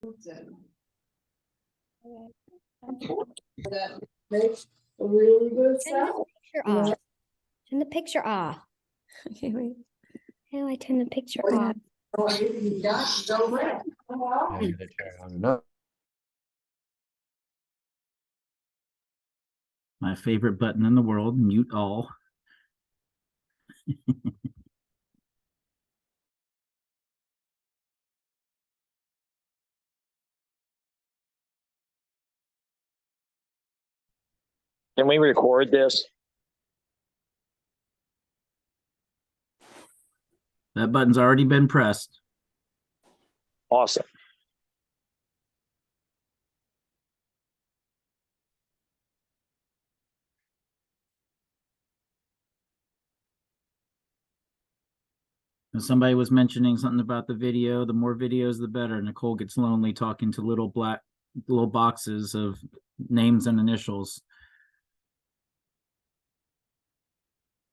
That makes a really good sound. Turn the picture off. Okay, wait. How do I turn the picture off? My favorite button in the world, mute all. Can we record this? That button's already been pressed. Awesome. Somebody was mentioning something about the video. The more videos, the better. Nichole gets lonely talking to little boxes of names and initials.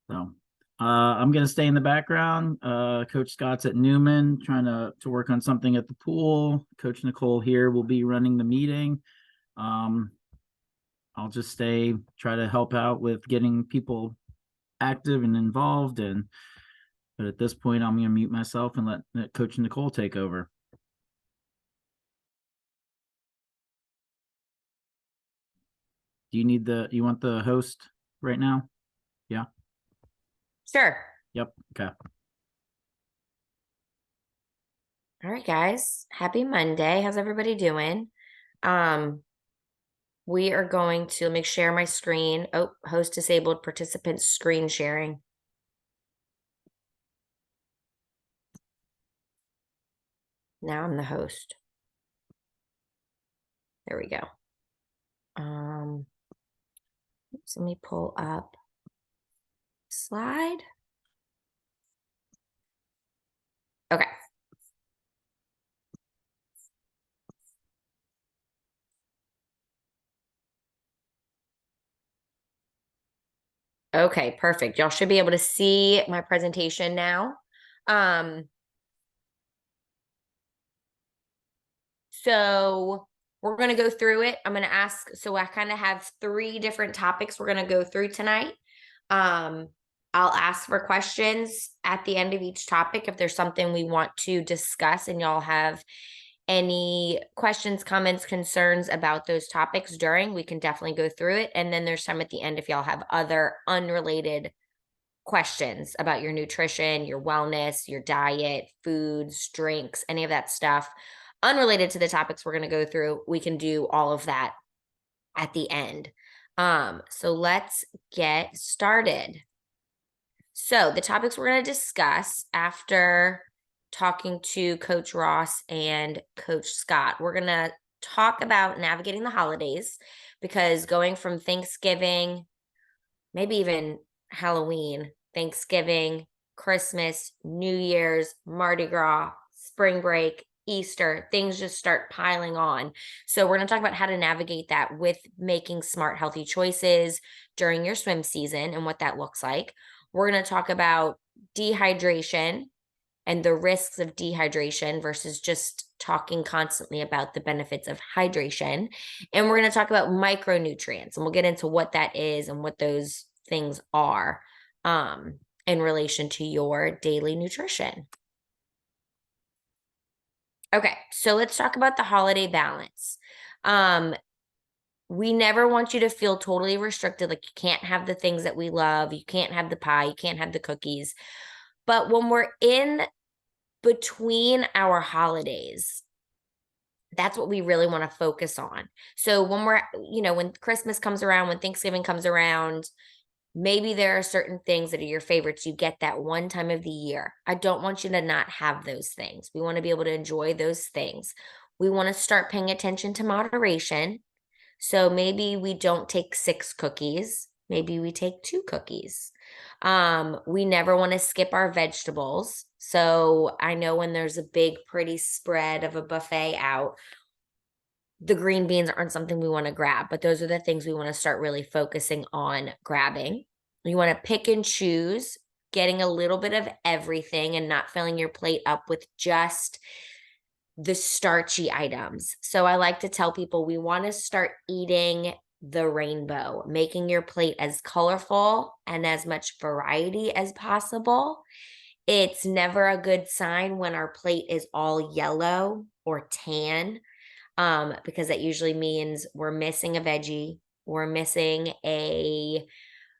So I'm going to stay in the background. Coach Scott's at Newman trying to work on something at the pool. Coach Nichole here will be running the meeting. I'll just try to help out with getting people active and involved. But at this point, I'm going to mute myself and let Coach Nichole take over. Do you want the host right now? Yeah. Sure. Yep. Okay. All right, guys. Happy Monday. How's everybody doing? We are going to, let me share my screen. Oh, host disabled, participant screen sharing. Now I'm the host. There we go. Let me pull up slide. Okay. Okay, perfect. Y'all should be able to see my presentation now. So we're going to go through it. I'm going to ask, so I kind of have 3 different topics we're going to go through tonight. I'll ask for questions at the end of each topic if there's something we want to discuss and y'all have any questions, comments, concerns about those topics during, we can definitely go through it. And then there's time at the end if y'all have other unrelated questions about your nutrition, your wellness, your diet, foods, drinks, any of that stuff unrelated to the topics we're going to go through. We can do all of that at the end. So let's get started. So the topics we're going to discuss after talking to Coach Ross and Coach Scott, we're going to talk about navigating the holidays, because going from Thanksgiving, maybe even Halloween, Thanksgiving, Christmas, New Year's, Mardi Gras, spring break, Easter, things just start piling on. So we're going to talk about how to navigate that with making smart, healthy choices during your swim season and what that looks like. We're going to talk about dehydration and the risks of dehydration versus just talking constantly about the benefits of hydration. And we're going to talk about micronutrients, and we'll get into what that is and what those things are in relation to your daily nutrition. Okay, so let's talk about the holiday balance. We never want you to feel totally restricted, like you can't have the things that we love, you can't have the pie, you can't have the cookies. But when we're in between our holidays, that's what we really want to focus on. So when when Christmas comes around, when Thanksgiving comes around, maybe there are certain things that are your favorites. You get that one time of the year. I don't want you to not have those things. We want to be able to enjoy those things. We want to start paying attention to moderation. So maybe we don't take 6 cookies. Maybe we take 2 cookies. We never want to skip our vegetables. So I know when there's a big, pretty spread of a buffet out, the green beans aren't something we want to grab, but those are the things we want to start really focusing on grabbing. You want to pick and choose, getting a little bit of everything and not filling your plate up with just the starchy items. So I like to tell people we want to start eating the rainbow, making your plate as colorful and as much variety as possible. It's never a good sign when our plate is all yellow or tan, because that usually means we're missing a veggie, we're missing a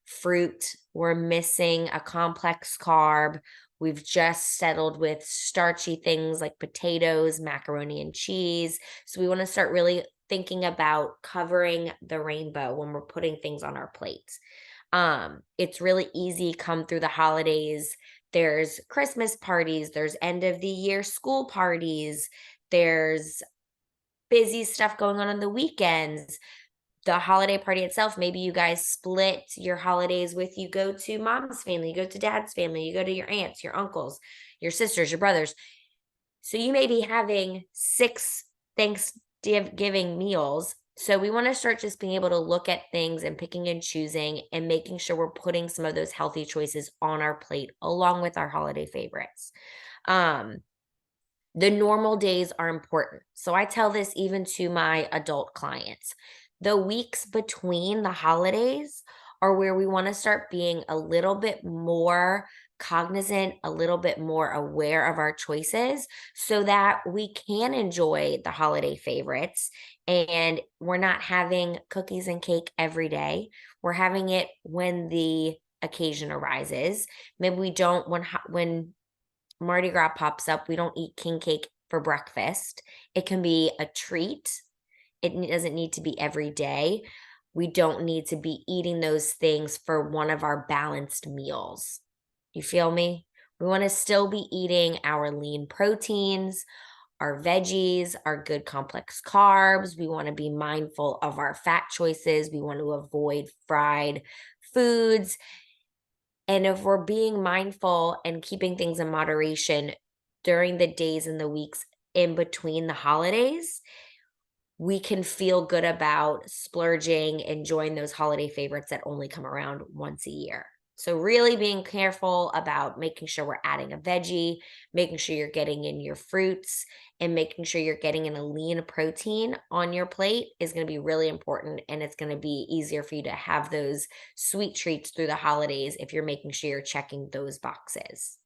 fruit, we're missing a complex carb. We've just settled with starchy things like potatoes, macaroni and cheese. So we want to start really thinking about covering the rainbow when we're putting things on our plate. It's really easy come through the holidays. There's Christmas parties, there's end of the year school parties, there's busy stuff going on the weekends. The holiday party itself, maybe you guys split your holidays with, you go to mom's family, you go to dad's family, you go to your aunts, your uncles, your sisters, your brothers. So you may be having 6 Thanksgiving meals. So we want to start just being able to look at things and picking and choosing and making sure we're putting some of those healthy choices on our plate along with our holiday favorites. The normal days are important. So I tell this even to my adult clients. The weeks between the holidays are where we want to start being a little bit more cognizant, a little bit more aware of our choices so that we can enjoy the holiday favorites and we're not having cookies and cake every day. We're having it when the occasion arises. Maybe we don't, when Mardi Gras pops up, we don't eat king cake for breakfast. It can be a treat. It doesn't need to be every day. We don't need to be eating those things for one of our balanced meals. You feel me? We want to still be eating our lean proteins, our veggies, our good complex carbs. We want to be mindful of our fat choices. We want to avoid fried foods. And if we're being mindful and keeping things in moderation during the days and the weeks in between the holidays, we can feel good about splurging, enjoying those holiday favorites that only come around once a year. So really being careful about making sure we're adding a veggie, making sure you're getting in your fruits, and making sure you're getting in a lean protein on your plate is going to be really important. And it's going to be easier for you to have those sweet treats through the holidays if you're making sure you're checking those boxes.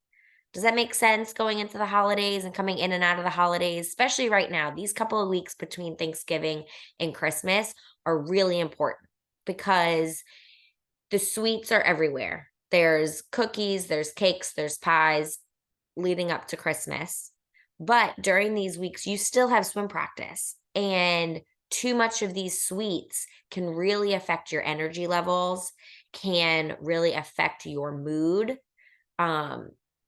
Does that make sense going into the holidays and coming in and out of the holidays, especially right now? These couple of weeks between Thanksgiving and Christmas are really important because the sweets are everywhere. There's cookies, there's cakes, there's pies leading up to Christmas. But during these weeks, you still have swim practice. And too much of these sweets can really affect your energy levels, can really affect your mood.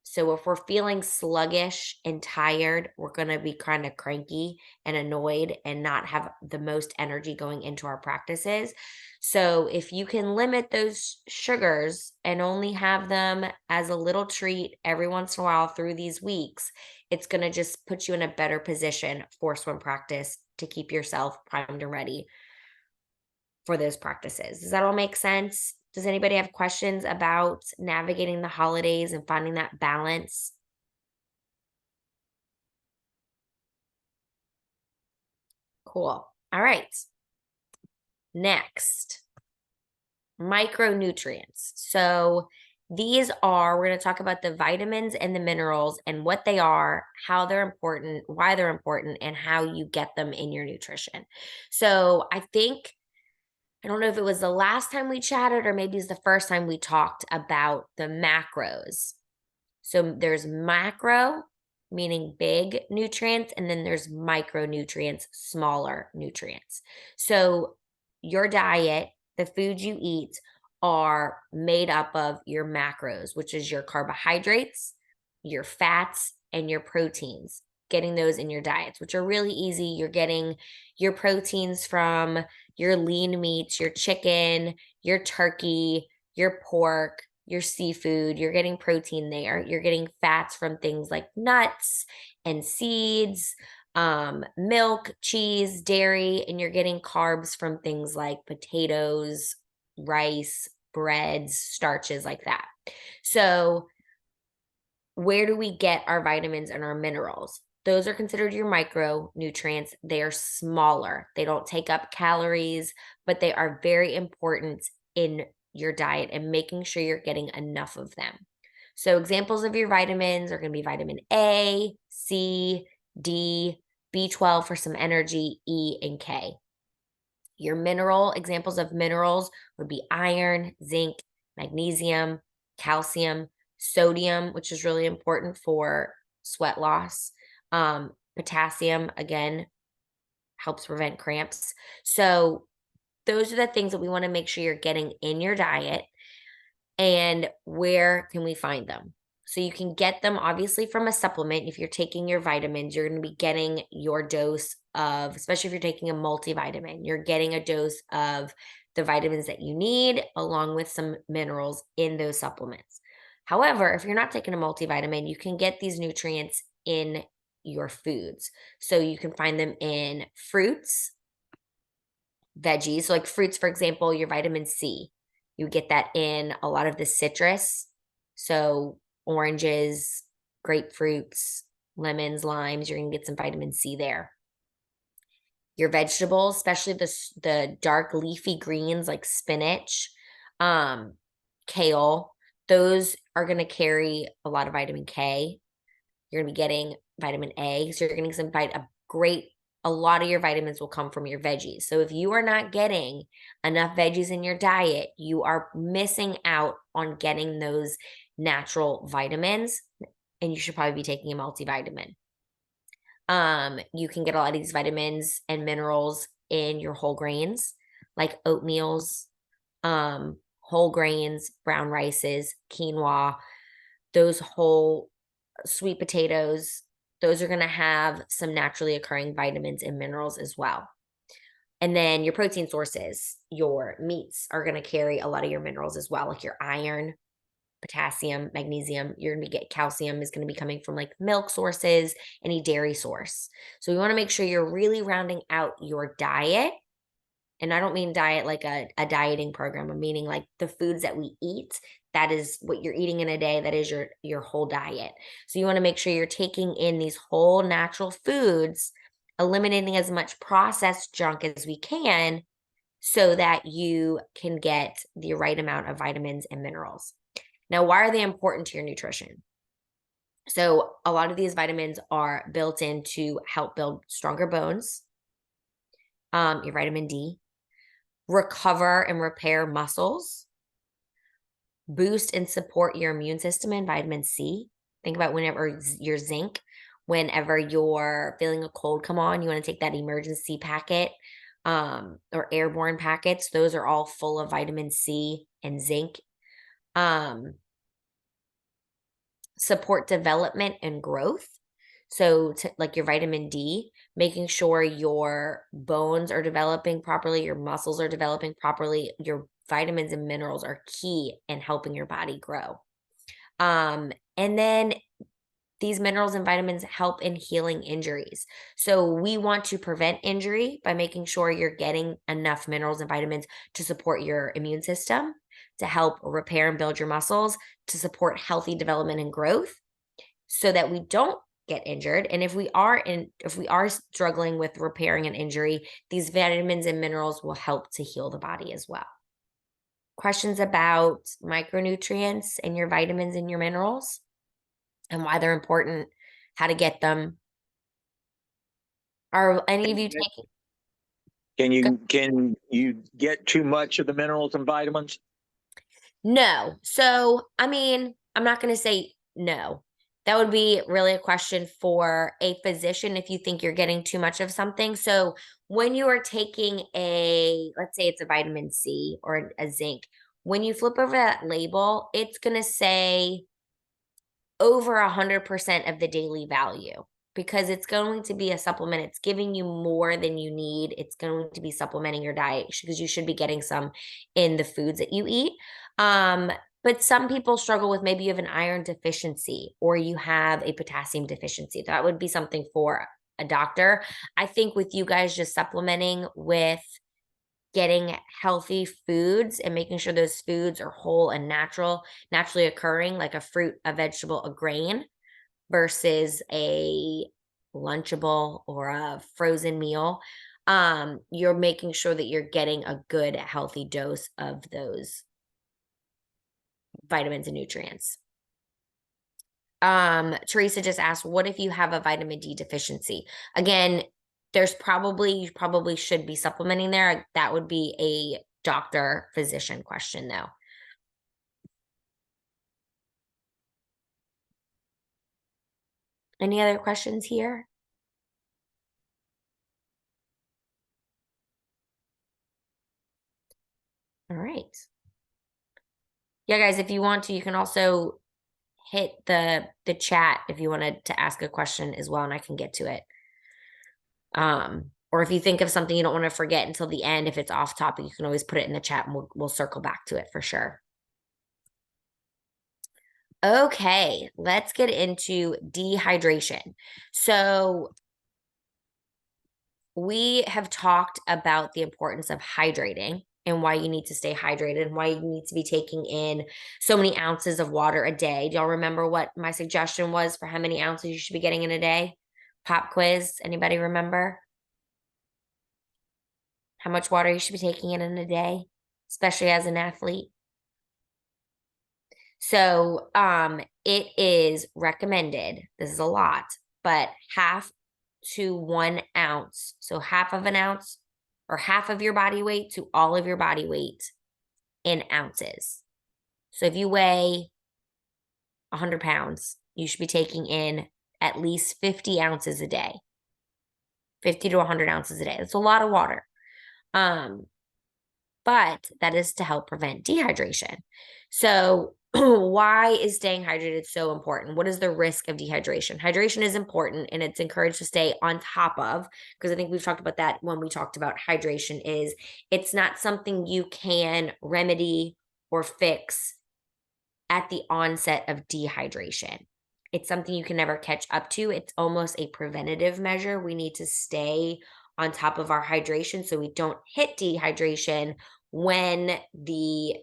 So if we're feeling sluggish and tired, we're going to be kind of cranky and annoyed and not have the most energy going into our practices. So if you can limit those sugars and only have them as a little treat every once in a while through these weeks, it's going to just put you in a better position for swim practice to keep yourself primed and ready for those practices. Does that all make sense? Does anybody have questions about navigating the holidays and finding that balance? Cool. All right. Next, micronutrients. So these are, we're going to talk about the vitamins and the minerals and what they are, how they're important, why they're important, and how you get them in your nutrition. So I don't know if it was the last time we chatted or maybe it's the first time we talked about the macros. So there's macro, meaning big nutrients, and then there's micronutrients, smaller nutrients. So your diet, the foods you eat are made up of your macros, which is your carbohydrates, your fats, and your proteins. Getting those in your diets, which are really easy. You're getting your proteins from your lean meats, your chicken, your turkey, your pork, your seafood. You're getting protein there. You're getting fats from things like nuts and seeds, milk, cheese, dairy, and you're getting carbs from things like potatoes, rice, breads, starches like that. So where do we get our vitamins and our minerals? those are considered your micronutrients. They are smaller. They don't take up calories, but they are very important in your diet and making sure you're getting enough of them. So examples of your vitamins are going to be vitamin A, C, D, B12 for some energy, E, and K. Your mineral examples of minerals would be iron, zinc, magnesium, calcium, sodium, which is really important for sweat loss. Potassium, again, helps prevent cramps. So those are the things that we want to make sure you're getting in your diet. And where can we find them? So you can get them obviously from a supplement. If you're taking your vitamins, you're going to be getting your dose of, especially if you're taking a multivitamin, you're getting a dose of the vitamins that you need along with some minerals in those supplements. However, if you're not taking a multivitamin, you can get these nutrients in your foods. So you can find them in fruits, veggies. So like fruits, for example, your vitamin C. You get that in a lot of the citrus. So oranges, grapefruits, lemons, limes, you're going to get some vitamin C there. Your vegetables, especially the dark leafy greens like spinach, kale, those are going to carry a lot of vitamin K. You're going to be getting vitamin A. So you're getting some a lot of your vitamins will come from your veggies. So if you are not getting enough veggies in your diet, you are missing out on getting those natural vitamins, and you should probably be taking a multivitamin. You can get a lot of these vitamins and minerals in your whole grains, like oatmeals, whole grains, brown rices, quinoa, those whole sweet potatoes. Those are going to have some naturally occurring vitamins and minerals as well. And then your protein sources, your meats are going to carry a lot of your minerals as well, like your iron, potassium, magnesium. You're going to get calcium is going to be coming from like milk sources, any dairy source. So we want to make sure you're really rounding out your diet. And I don't mean diet like a dieting program. I'm meaning like the foods that we eat. That is what you're eating in a day. That is your whole diet. So you want to make sure you're taking in these whole natural foods, eliminating as much processed junk as we can so that you can get the right amount of vitamins and minerals. Now, why are they important to your nutrition? So a lot of these vitamins are built in to help build stronger bones, your vitamin D, recover and repair muscles, boost and support your immune system, and vitamin C. Think about whenever your zinc, whenever you're feeling a cold come on, you want to take that emergency packet or airborne packets. Those are all full of vitamin C and zinc. Support development and growth. So like your vitamin D, making sure your bones are developing properly, your muscles are developing properly, your vitamins and minerals are key in helping your body grow. And then these minerals and vitamins help in healing injuries. So we want to prevent injury by making sure you're getting enough minerals and vitamins to support your immune system, to help repair and build your muscles, to support healthy development and growth so that we don't get injured. And if we are struggling with repairing an injury, these vitamins and minerals will help to heal the body as well. Questions about micronutrients and your vitamins and your minerals and why they're important, how to get them? Are any of you taking? Can you get too much of the minerals and vitamins? No. So, I mean, I'm not going to say no. That would be really a question for a physician if you think you're getting too much of something. So when you are taking let's say it's a vitamin C or a zinc, when you flip over that label, it's going to say over 100% of the daily value because it's going to be a supplement. It's giving you more than you need. It's going to be supplementing your diet because you should be getting some in the foods that you eat. But some people struggle with maybe you have an iron deficiency or you have a potassium deficiency. That would be something for a doctor. I think with you guys just supplementing with getting healthy foods and making sure those foods are whole and naturally occurring, like a fruit, a vegetable, a grain versus a Lunchable or a frozen meal, you're making sure that you're getting a good, healthy dose of those vitamins and nutrients. Teresa just asked, what if you have a vitamin D deficiency? Again, you probably should be supplementing there. That would be a doctor physician question though. Any other questions here? All right. Yeah, guys, if you want to, you can also hit the chat if you wanted to ask a question as well, and I can get to it. Or if you think of something you don't want to forget until the end, if it's off topic, you can always put it in the chat and we'll circle back to it for sure. Okay, let's get into dehydration. So we have talked about the importance of hydrating and why you need to stay hydrated and why you need to be taking in so many ounces of water a day. Do y'all remember what my suggestion was for how many ounces you should be getting in a day? Pop quiz, anybody remember? How much water you should be taking in a day, especially as an athlete? So it is recommended, this is a lot, but half to 1 ounce. So half of an ounce or half of your body weight to all of your body weight in ounces. So if you weigh 100 pounds, you should be taking in at least 50 ounces a day. 50 to 100 ounces a day. That's a lot of water. But that is to help prevent dehydration. So why is staying hydrated so important? What is the risk of dehydration? Hydration is important and it's encouraged to stay on top of, because I think we've talked about that when we talked about hydration, is it's not something you can remedy or fix at the onset of dehydration. It's something you can never catch up to. It's almost a preventative measure. We need to stay on top of our hydration so we don't hit dehydration when the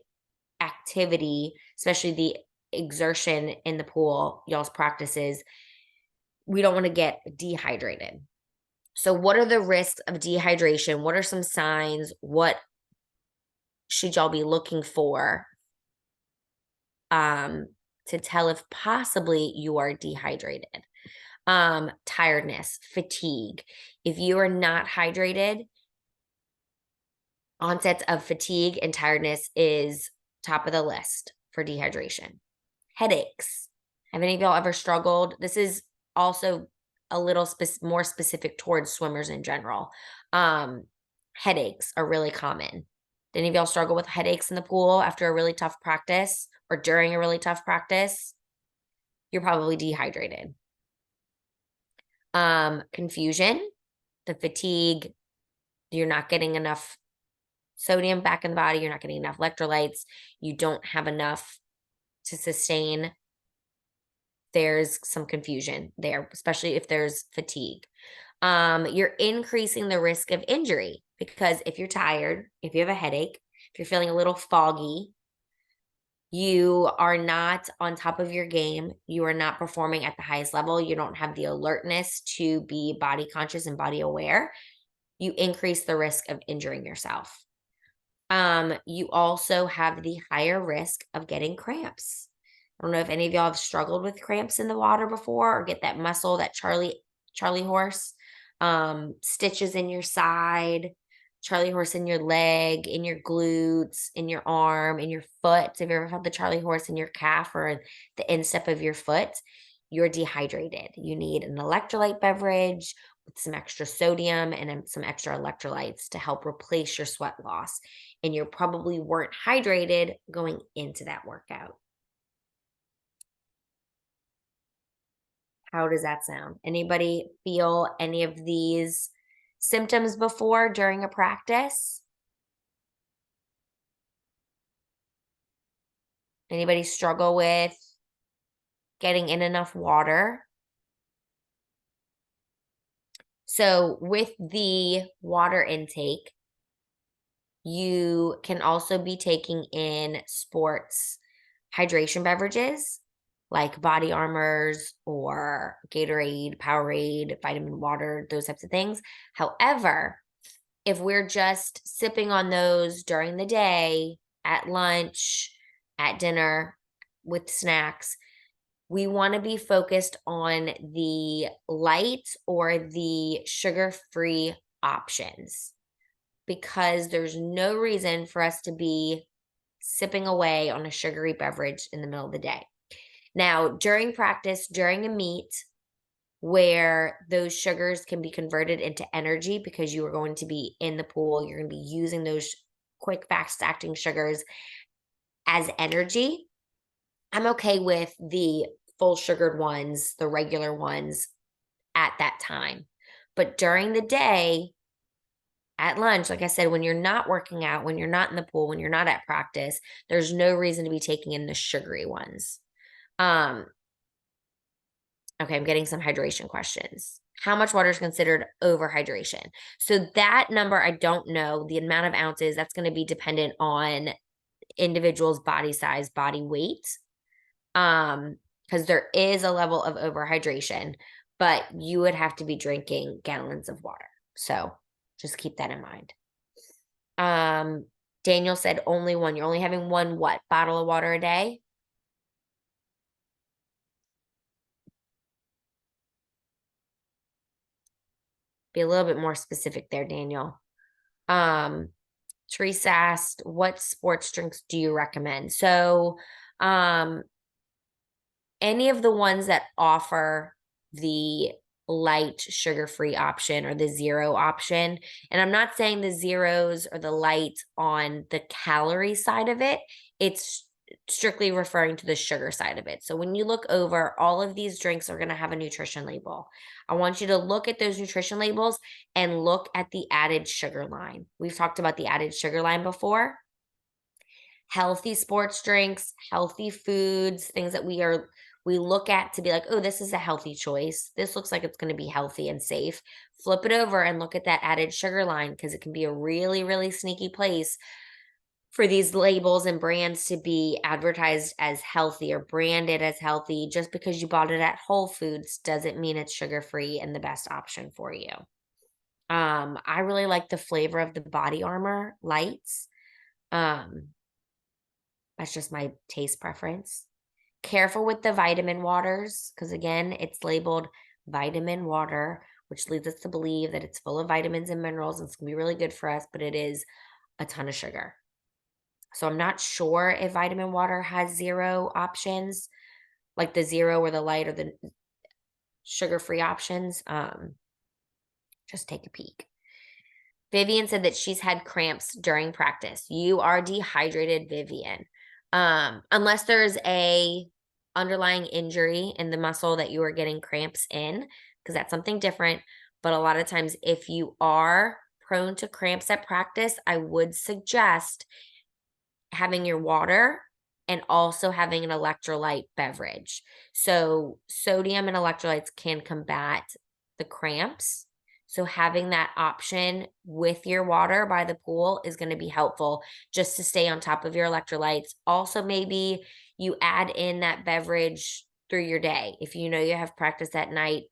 activity, especially the exertion in the pool, y'all's practices, we don't want to get dehydrated. So what are the risks of dehydration? What are some signs? What should y'all be looking for to tell if possibly you are dehydrated? Tiredness, fatigue. If you are not hydrated, onsets of fatigue and tiredness is top of the list for dehydration. Headaches. Have any of y'all ever struggled? This is also a little more specific towards swimmers in general. Headaches are really common. Did any of y'all struggle with headaches in the pool after a really tough practice or during a really tough practice? You're probably dehydrated. Confusion, the fatigue, you're not getting enough sodium back in the body, you're not getting enough electrolytes, you don't have enough to sustain. There's some confusion there, especially if there's fatigue. You're increasing the risk of injury because if you're tired, if you have a headache, if you're feeling a little foggy, you are not on top of your game. You are not performing at the highest level. You don't have the alertness to be body conscious and body aware. You increase the risk of injuring yourself. You also have the higher risk of getting cramps. I don't know if any of y'all have struggled with cramps in the water before or get that muscle, that Charlie horse, stitches in your side, Charlie horse in your leg, in your glutes, in your arm, in your foot. So if you ever had the Charlie horse in your calf or the instep of your foot, you're dehydrated. You need an electrolyte beverage with some extra sodium and some extra electrolytes to help replace your sweat loss. And you probably weren't hydrated going into that workout. How does that sound? Anybody feel any of these symptoms before during a practice? Anybody struggle with getting in enough water? So with the water intake, you can also be taking in sports hydration beverages. like body armors or Gatorade, Powerade, vitamin water, those types of things. However, if we're just sipping on those during the day, at lunch, at dinner, with snacks, we want to be focused on the light or the sugar-free options, because there's no reason for us to be sipping away on a sugary beverage in the middle of the day. Now, during practice, during a meet where those sugars can be converted into energy because you are going to be in the pool, you're going to be using those quick, fast-acting sugars as energy, I'm okay with the full sugared ones, the regular ones at that time. But during the day, at lunch, like I said, when you're not working out, when you're not in the pool, when you're not at practice, there's no reason to be taking in the sugary ones. Okay, I'm getting some hydration questions. How much water is considered overhydration? So that number, I don't know. The amount of ounces, that's going to be dependent on individual's body size, body weight. Because there is a level of overhydration, but you would have to be drinking gallons of water. So just keep that in mind. Daniel said only one. You're only having one what? Bottle of water a day? Be a little bit more specific there, Daniel. Teresa asked, what sports drinks do you recommend? So, any of the ones that offer the light sugar-free option or the zero option. And I'm not saying the zeros or the light on the calorie side of it. It's strictly referring to the sugar side of it. So when you look over, all of these drinks are going to have a nutrition label. I want you to look at those nutrition labels and look at the added sugar line. We've talked about the added sugar line before. Healthy sports drinks, healthy foods, things that we look at to be like, oh, this is a healthy choice. This looks like it's going to be healthy and safe. Flip it over and look at that added sugar line, because it can be a really, really sneaky place for these labels and brands to be advertised as healthy or branded as healthy. Just because you bought it at Whole Foods doesn't mean it's sugar-free and the best option for you. I really like the flavor of the Body Armor lights. That's just my taste preference. Careful with the vitamin waters, because again, it's labeled vitamin water, which leads us to believe that it's full of vitamins and minerals and it's gonna be really good for us, but it is a ton of sugar. So I'm not sure if vitamin water has zero options, like the zero or the light or the sugar-free options. Just take a peek. Vivian said that she's had cramps during practice. You are dehydrated, Vivian. Unless there's a underlying injury in the muscle that you are getting cramps in, because that's something different. But a lot of times, if you are prone to cramps at practice, I would suggest having your water and also having an electrolyte beverage. So sodium and electrolytes can combat the cramps. So having that option with your water by the pool is going to be helpful just to stay on top of your electrolytes. Also, maybe you add in that beverage through your day. If you know you have practice at night,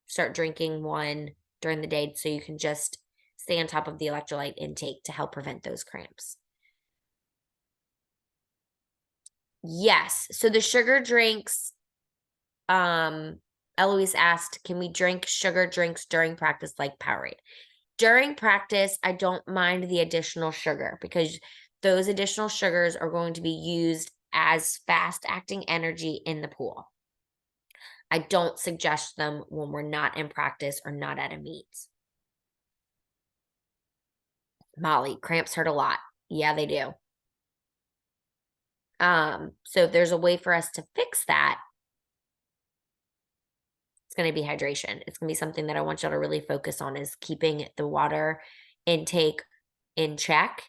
start drinking one during the day so you can just stay on top of the electrolyte intake to help prevent those cramps. Yes. So the sugar drinks, Eloise asked, can we drink sugar drinks during practice like Powerade? During practice, I don't mind the additional sugar because those additional sugars are going to be used as fast-acting energy in the pool. I don't suggest them when we're not in practice or not at a meet. Molly, cramps hurt a lot. Yeah, they do. So if there's a way for us to fix that, it's going to be hydration. It's going to be something that I want y'all to really focus on, is keeping the water intake in check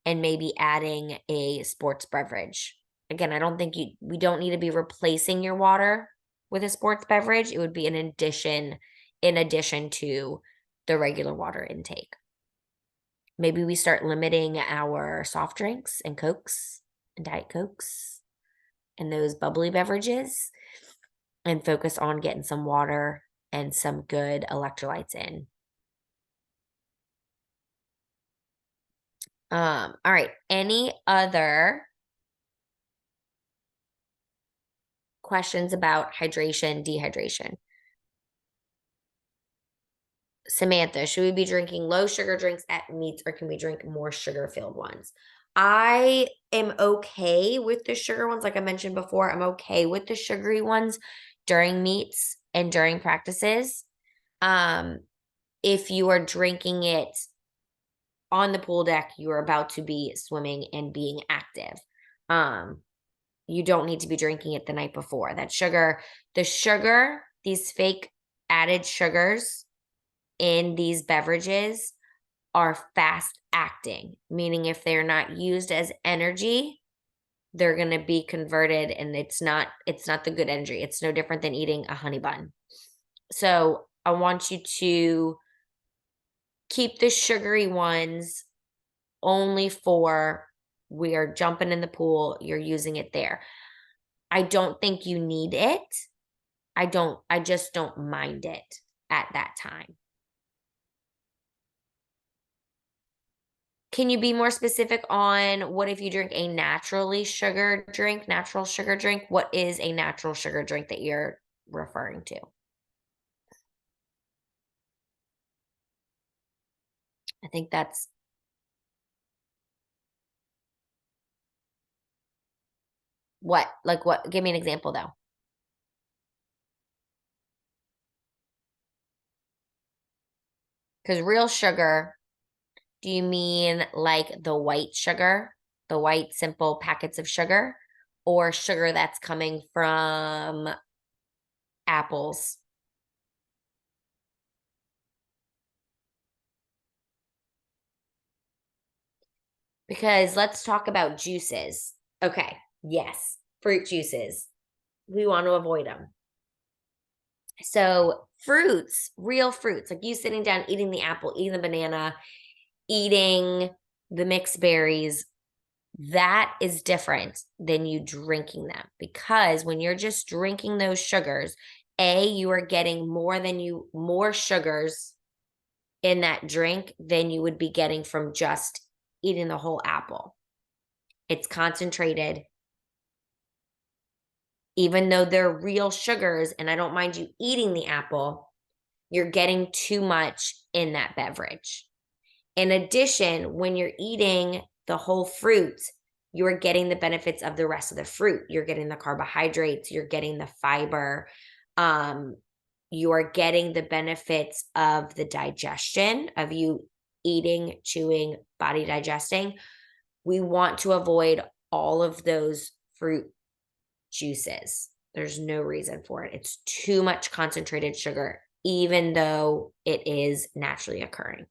and maybe adding a sports beverage. Again, I don't think we don't need to be replacing your water with a sports beverage. It would be in addition to the regular water intake. Maybe we start limiting our soft drinks and Cokes and Diet Cokes. and those bubbly beverages and focus on getting some water and some good electrolytes in. All right. Any other questions about hydration, dehydration? Samantha, should we be drinking low sugar drinks at meets or can we drink more sugar filled ones? I am okay with the sugar ones. Like I mentioned before, I'm okay with the sugary ones during meets and during practices. If you are drinking it on the pool deck, you are about to be swimming and being active. You don't need to be drinking it the night before. That sugar, these fake added sugars in these beverages are fast acting, meaning if they're not used as energy, they're going to be converted and it's not the good energy. It's no different than eating a honey bun. So I want you to keep the sugary ones only for we are jumping in the pool, you're using it there. I don't think you need it. I just don't mind it at that time. Can you be more specific on what if you drink a natural sugar drink? What is a natural sugar drink that you're referring to? I think that's what? Like what? Give me an example though. Because real sugar, do you mean like the white sugar, the white simple packets of sugar, or sugar that's coming from apples? Because let's talk about juices. Okay, yes, fruit juices. We want to avoid them. So fruits, real fruits, like you sitting down, eating the apple, eating the banana, eating the mixed berries, that is different than you drinking them. Because when you're just drinking those sugars, you are getting more sugars in that drink than you would be getting from just eating the whole apple. It's concentrated. Even though they're real sugars, and I don't mind you eating the apple, you're getting too much in that beverage. In addition, when you're eating the whole fruit, you're getting the benefits of the rest of the fruit. You're getting the carbohydrates, you're getting the fiber, you are getting the benefits of the digestion of you eating, chewing, body digesting. We want to avoid all of those fruit juices. There's no reason for it. It's too much concentrated sugar, even though it is naturally occurring.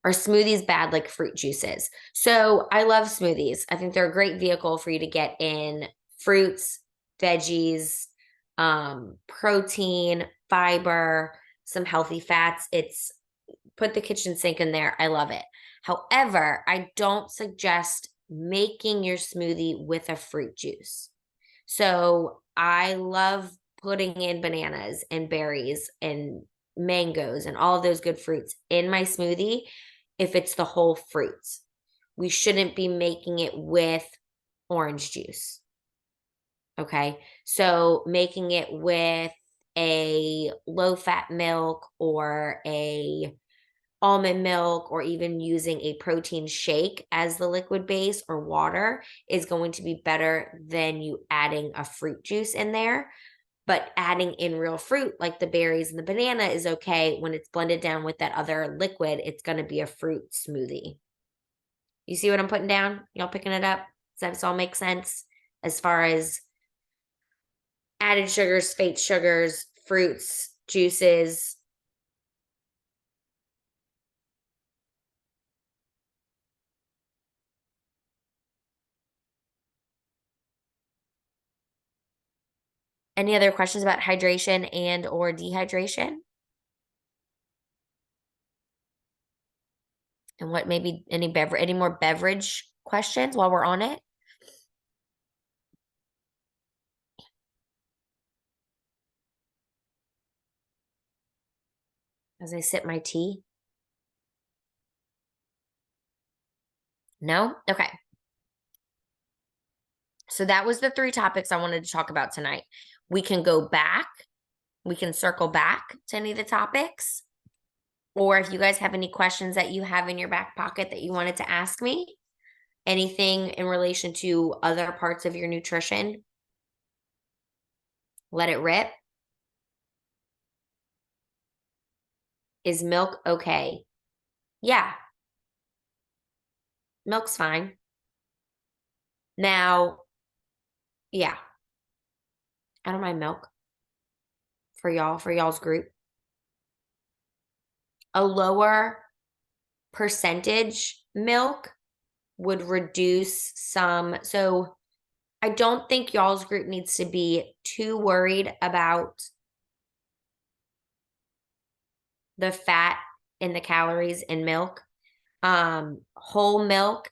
Are smoothies bad like fruit juices? So I love smoothies. I think they're a great vehicle for you to get in fruits, veggies, protein, fiber, some healthy fats. It's put the kitchen sink in there. I love it. However, I don't suggest making your smoothie with a fruit juice. So I love putting in bananas and berries and mangoes and all of those good fruits in my smoothie if it's the whole fruits. We shouldn't be making it with orange juice. Okay, so making it with a low-fat milk or a almond milk or even using a protein shake as the liquid base or water is going to be better than you adding a fruit juice in there. But adding in real fruit like the berries and the banana is okay. When it's blended down with that other liquid, it's going to be a fruit smoothie. You see what I'm putting down? Y'all picking it up? Does this all make sense as far as added sugars, fake sugars, fruits, juices? Any other questions about hydration and or dehydration? And what maybe any more beverage questions while we're on it? As I sip my tea? No? Okay. So that was the 3 topics I wanted to talk about tonight. We can go back. We can circle back to any of the topics. Or if you guys have any questions that you have in your back pocket that you wanted to ask me, anything in relation to other parts of your nutrition, let it rip. Is milk okay? Yeah. Milk's fine. Now, yeah. I don't mind milk for y'all, for y'all's group. A lower percentage milk would reduce some. So I don't think y'all's group needs to be too worried about the fat and the calories in milk. Whole milk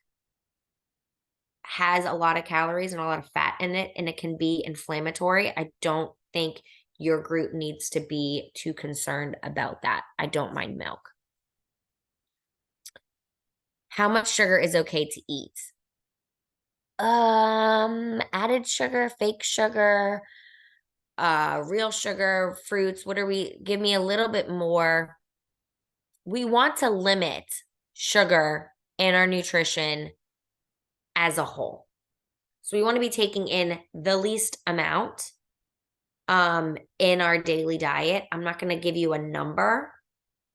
has a lot of calories and a lot of fat in it, and it can be inflammatory. I don't think your group needs to be too concerned about that. I don't mind milk. How much sugar is okay to eat? Added sugar, fake sugar, real sugar, fruits. Give me a little bit more. We want to limit sugar in our nutrition as a whole. So we want to be taking in the least amount in our daily diet. I'm not going to give you a number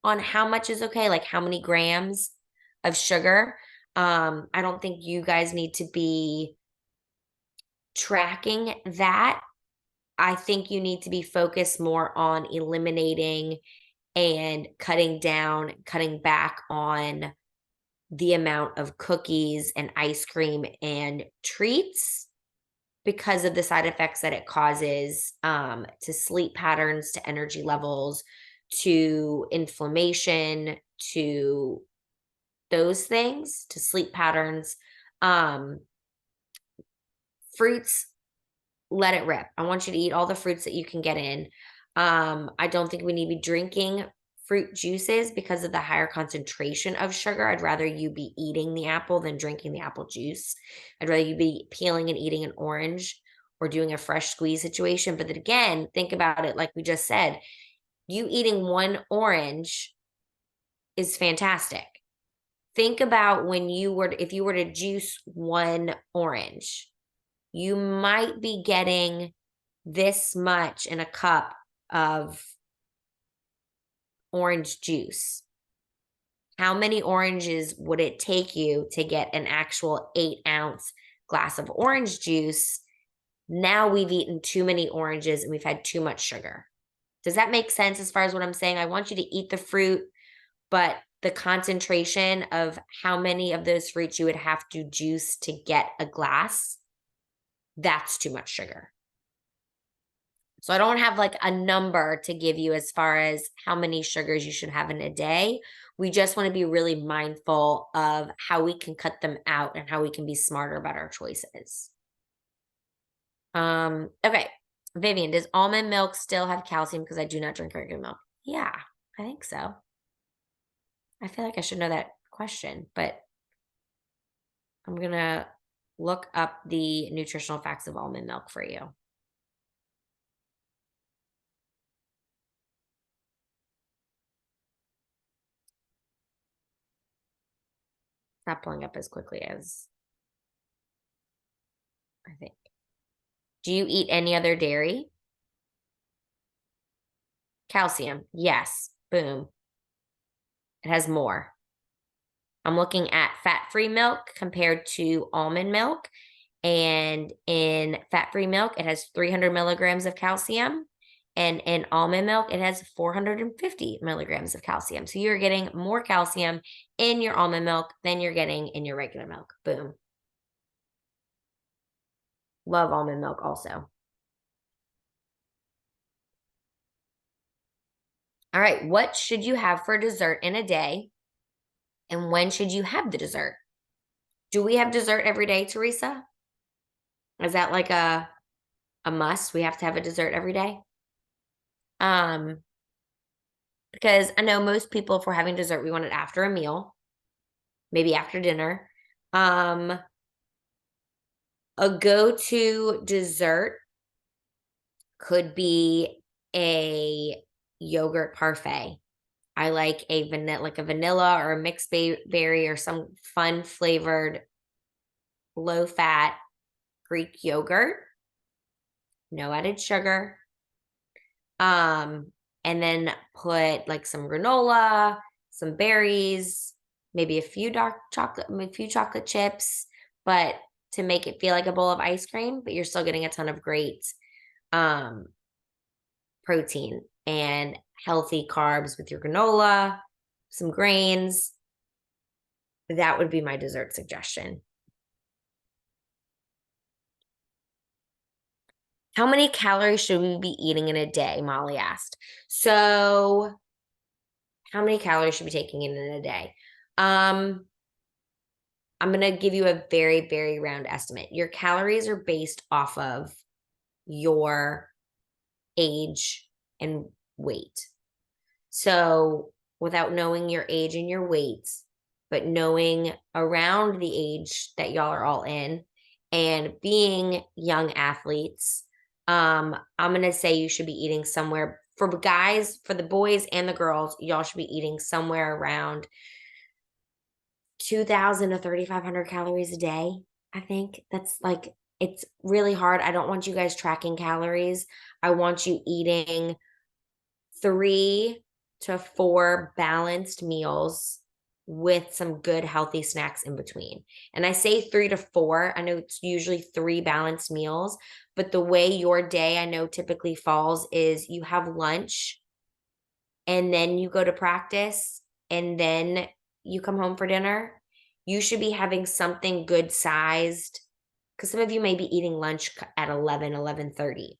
on how much is okay, like how many grams of sugar. I don't think you guys need to be tracking that. I think you need to be focused more on eliminating and cutting back on the amount of cookies and ice cream and treats because of the side effects that it causes to sleep patterns, to energy levels, to inflammation, to those things, to sleep patterns. Fruits, let it rip. I want you to eat all the fruits that you can get in. I don't think we need to be drinking fruit juices because of the higher concentration of sugar. I'd rather you be eating the apple than drinking the apple juice. I'd rather you be peeling and eating an orange or doing a fresh squeeze situation. But then again, think about it like we just said. You eating one orange is fantastic. Think about if you were to juice one orange, you might be getting this much in a cup of orange juice. How many oranges would it take you to get an actual 8-ounce glass of orange juice? Now we've eaten too many oranges and we've had too much sugar. Does that make sense as far as what I'm saying? I want you to eat the fruit, but the concentration of how many of those fruits you would have to juice to get a glass, that's too much sugar. So I don't have like a number to give you as far as how many sugars you should have in a day. We just want to be really mindful of how we can cut them out and how we can be smarter about our choices. Okay. Vivian, does almond milk still have calcium because I do not drink regular milk? Yeah, I think so. I feel like I should know that question, but I'm going to look up the nutritional facts of almond milk for you. Not pulling up as quickly as I think. Do you eat any other dairy? Calcium. Yes. Boom. It has more. I'm looking at fat-free milk compared to almond milk. And in fat-free milk, it has 300 milligrams of calcium. And in almond milk, it has 450 milligrams of calcium. So you're getting more calcium in your almond milk than you're getting in your regular milk. Boom. Love almond milk also. All right. What should you have for dessert in a day? And when should you have the dessert? Do we have dessert every day, Teresa? Is that like a must? We have to have a dessert every day? Because I know most people, if we're having dessert, we want it after a meal, maybe after dinner. A go-to dessert could be a yogurt parfait. I like a vanilla or a mixed berry or some fun flavored low fat Greek yogurt, no added sugar. And then put like some granola, some berries, maybe a few chocolate chips, but to make it feel like a bowl of ice cream, but you're still getting a ton of great protein and healthy carbs with your granola, some grains. That would be my dessert suggestion. How many calories should we be eating in a day? Molly asked. So, how many calories should we be taking in a day? I'm going to give you a very, very round estimate. Your calories are based off of your age and weight. So, without knowing your age and your weight, but knowing around the age that y'all are all in and being young athletes, I'm going to say you should be eating somewhere for guys, for the boys and the girls, y'all should be eating somewhere around 2,000 to 3,500 calories a day. I think that's like, it's really hard. I don't want you guys tracking calories. I want you eating 3 to 4 balanced meals with some good healthy snacks in between. And I say 3 to 4. I know it's usually 3 balanced meals, but the way your day I know typically falls is you have lunch and then you go to practice and then you come home for dinner. You should be having something good sized, because some of you may be eating lunch at 11:30.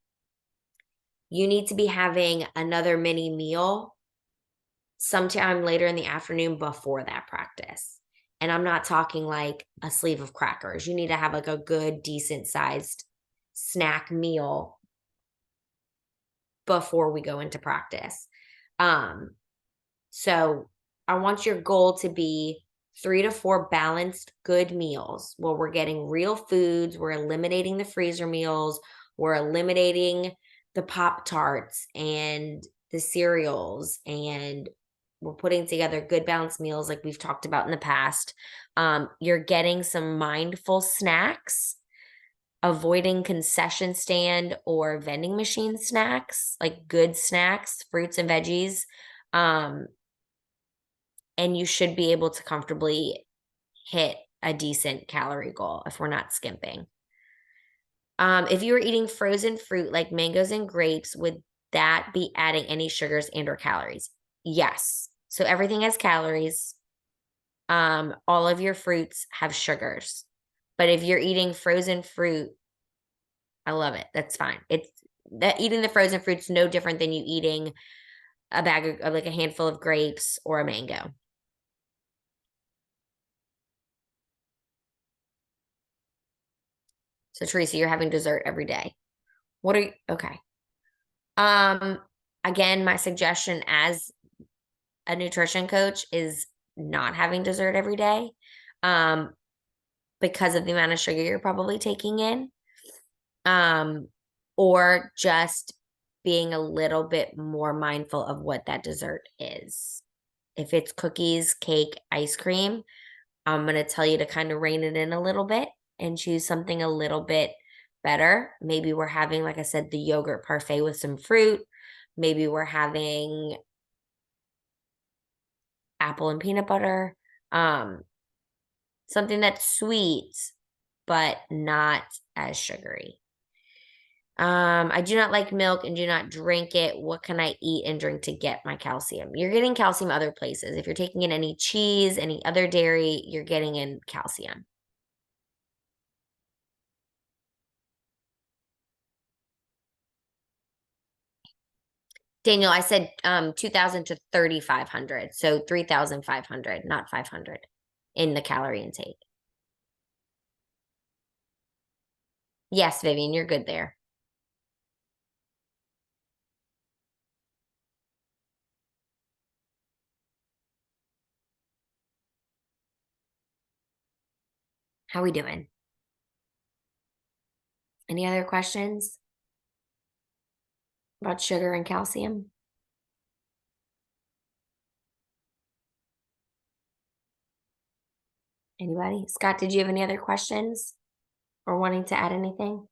You need to be having another mini meal sometime later in the afternoon before that practice. And I'm not talking like a sleeve of crackers. You need to have like a good, decent sized snack meal before we go into practice. So I want your goal to be 3 to 4 balanced, good meals where we're getting real foods. We're eliminating the freezer meals. We're eliminating the Pop-Tarts and the cereals, and we're putting together good balanced meals like we've talked about in the past. You're getting some mindful snacks, avoiding concession stand or vending machine snacks, like good snacks, fruits and veggies. And you should be able to comfortably hit a decent calorie goal if we're not skimping. If you were eating frozen fruit like mangoes and grapes, would that be adding any sugars and or calories? Yes. So everything has calories. All of your fruits have sugars. But if you're eating frozen fruit, I love it. That's fine. It's that eating the frozen fruit's no different than you eating a bag of like a handful of grapes or a mango. So Teresa, you're having dessert every day. What are you okay? Again, my suggestion as a nutrition coach is not having dessert every day. Because of the amount of sugar you're probably taking in. Or just being a little bit more mindful of what that dessert is. If it's cookies, cake, ice cream, I'm going to tell you to kind of rein it in a little bit and choose something a little bit better. Maybe we're having, like I said, the yogurt parfait with some fruit. Maybe we're having apple and peanut butter. Something that's sweet, but not as sugary. I do not like milk and do not drink it. What can I eat and drink to get my calcium? You're getting calcium other places. If you're taking in any cheese, any other dairy, you're getting in calcium. Daniel, I said 2,000 to 3,500. So 3,500, not 500 in the calorie intake. Yes, Vivian, you're good there. How we doing? Any other questions about sugar and calcium? Anybody? Scott, did you have any other questions or wanting to add anything?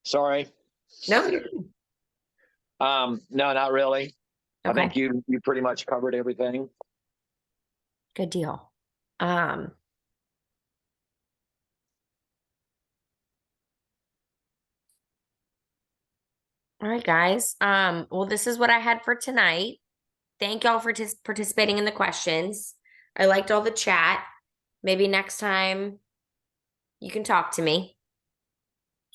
Sorry. No. No, not really. I think Okay, you pretty much covered everything. good deal. All right, guys. Well, this is what I had for tonight. Thank y'all for participating in the questions. I liked all the chat. Maybe next time you can talk to me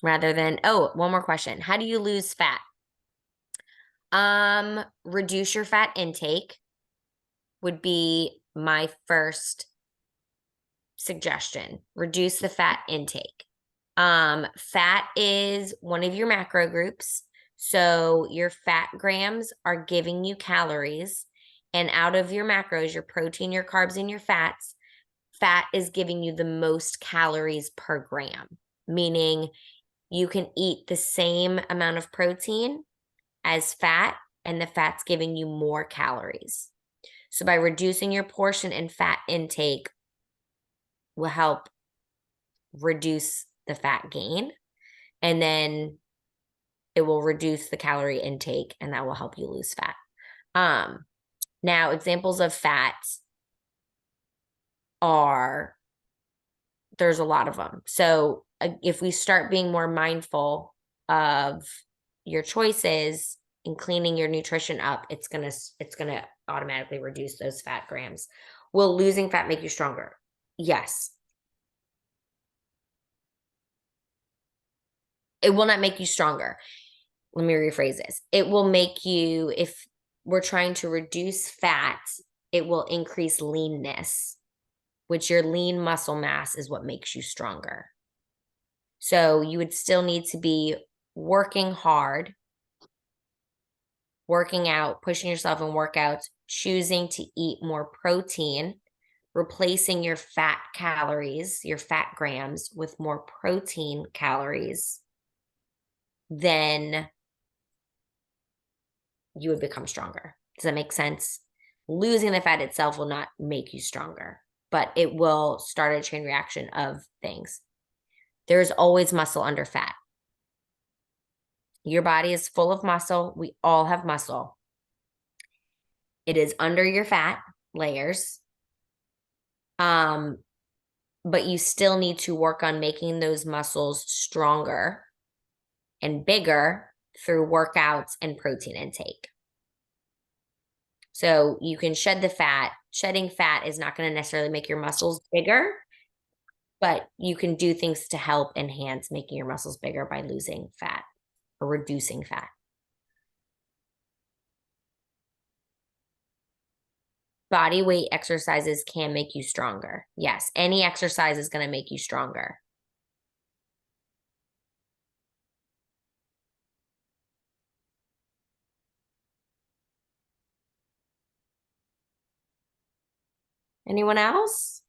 rather than, oh, one more question. How do you lose fat? Reduce your fat intake would be my first suggestion. Reduce the fat intake. Fat is one of your macro groups. So your fat grams are giving you calories, and out of your macros, your protein, your carbs, and your fats, fat is giving you the most calories per gram, meaning you can eat the same amount of protein as fat, and the fat's giving you more calories. So by reducing your portion and fat intake will help reduce the fat gain, and then it will reduce the calorie intake, and that will help you lose fat. Now examples of fats are, there's a lot of them. So if we start being more mindful of your choices and cleaning your nutrition up, it's gonna automatically reduce those fat grams. Will losing fat make you stronger? Yes. It will not make you stronger. Let me rephrase this. It will make you, if we're trying to reduce fat, it will increase leanness, which your lean muscle mass is what makes you stronger. So you would still need to be working hard, working out, pushing yourself in workouts, choosing to eat more protein, replacing your fat calories, your fat grams with more protein calories, then you would become stronger. Does that make sense? Losing the fat itself will not make you stronger, but it will start a chain reaction of things. There's always muscle under fat. Your body is full of muscle. We all have muscle. It is under your fat layers. But you still need to work on making those muscles stronger and bigger through workouts and protein intake. So you can shed the fat. Shedding fat is not going to necessarily make your muscles bigger, but you can do things to help enhance making your muscles bigger by losing fat or reducing fat. Body weight exercises can make you stronger. Yes, any exercise is going to make you stronger. Anyone else?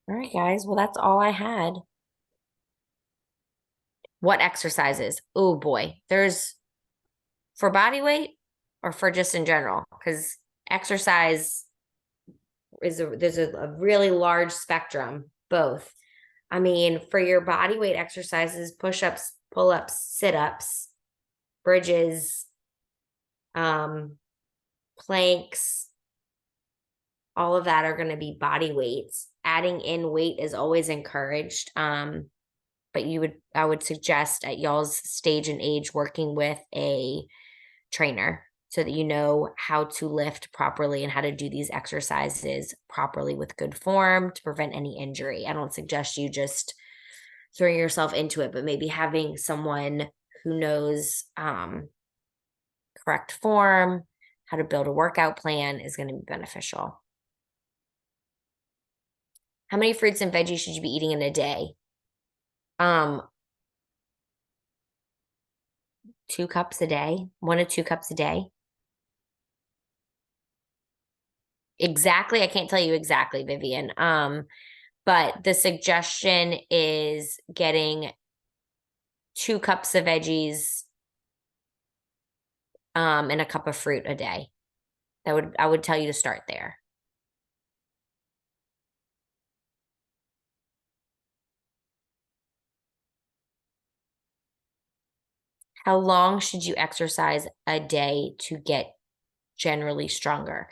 All right, guys. Well, that's all I had. What exercises? Oh boy, there's for body weight or for just in general, because exercise is there's a really large spectrum, both. I mean, for your body weight exercises, push-ups, pull-ups, sit-ups, bridges, planks, all of that are going to be body weights. Adding in weight is always encouraged. But I would suggest at y'all's stage and age working with a trainer so that you know how to lift properly and how to do these exercises properly with good form to prevent any injury. I don't suggest you just throwing yourself into it, but maybe having someone who knows correct form, how to build a workout plan is going to be beneficial. How many fruits and veggies should you be eating in a day? 2 cups a day, 1 to 2 cups a day. Exactly. I can't tell you exactly, Vivian. But the suggestion is getting 2 cups of veggies, and a cup of fruit a day. I would tell you to start there. How long should you exercise a day to get generally stronger?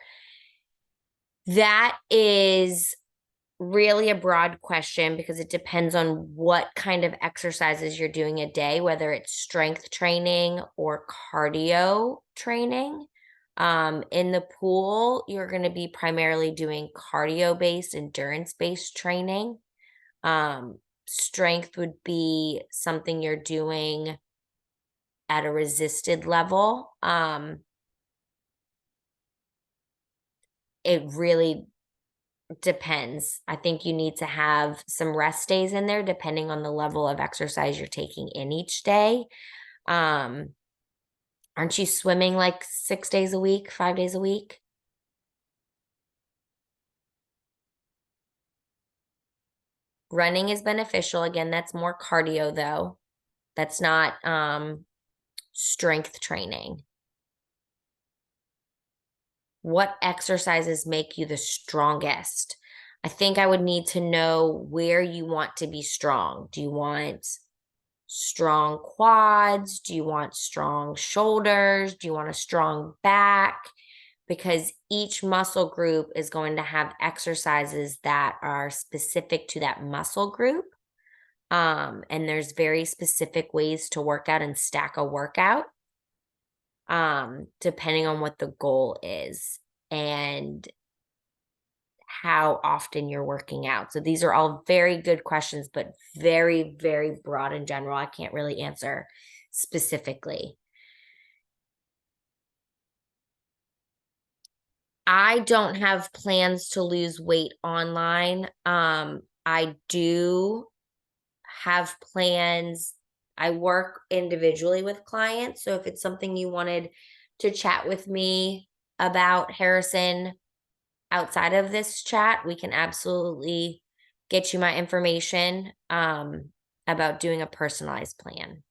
That is really a broad question because it depends on what kind of exercises you're doing a day, whether it's strength training or cardio training. In the pool, you're going to be primarily doing cardio-based, endurance-based training. Strength would be something you're doing at a resisted level. It really depends. I think you need to have some rest days in there depending on the level of exercise you're taking in each day. Aren't you swimming like 6 days a week, 5 days a week? Running is beneficial. Again, that's more cardio though. That's not strength training. What exercises make you the strongest? I think I would need to know where you want to be strong. Do you want strong quads? Do you want strong shoulders? Do you want a strong back? Because each muscle group is going to have exercises that are specific to that muscle group. And there's very specific ways to work out and stack a workout, depending on what the goal is and how often you're working out. So these are all very good questions, but very, very broad in general. I can't really answer specifically. I don't have plans to lose weight online. I do have plans. I work individually with clients. So if it's something you wanted to chat with me about, Harrison, outside of this chat, we can absolutely get you my information about doing a personalized plan.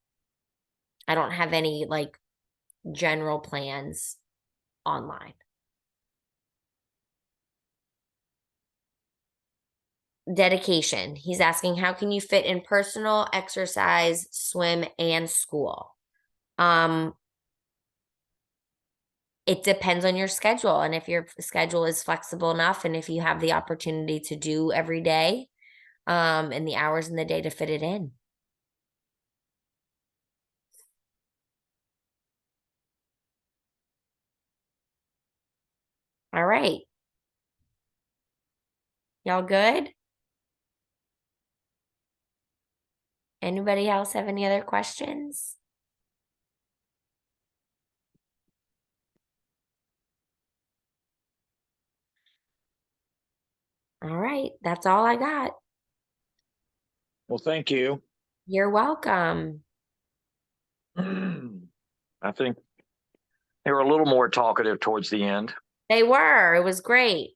I don't have any like general plans online. Dedication. He's asking, how can you fit in personal, exercise, swim, and school? It depends on your schedule. And if your schedule is flexible enough, and if you have the opportunity to do every day, and the hours in the day to fit it in. All right. Y'all good? Anybody else have any other questions? All right, that's all I got. Well, thank you. You're welcome. I think they were a little more talkative towards the end. They were. It was great.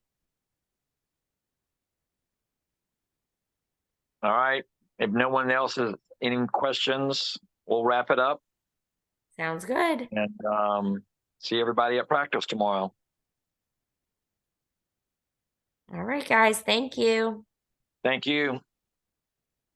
All right. If no one else has any questions, we'll wrap it up Sounds good. and see everybody at practice tomorrow. All right, guys. Thank you. Thank you.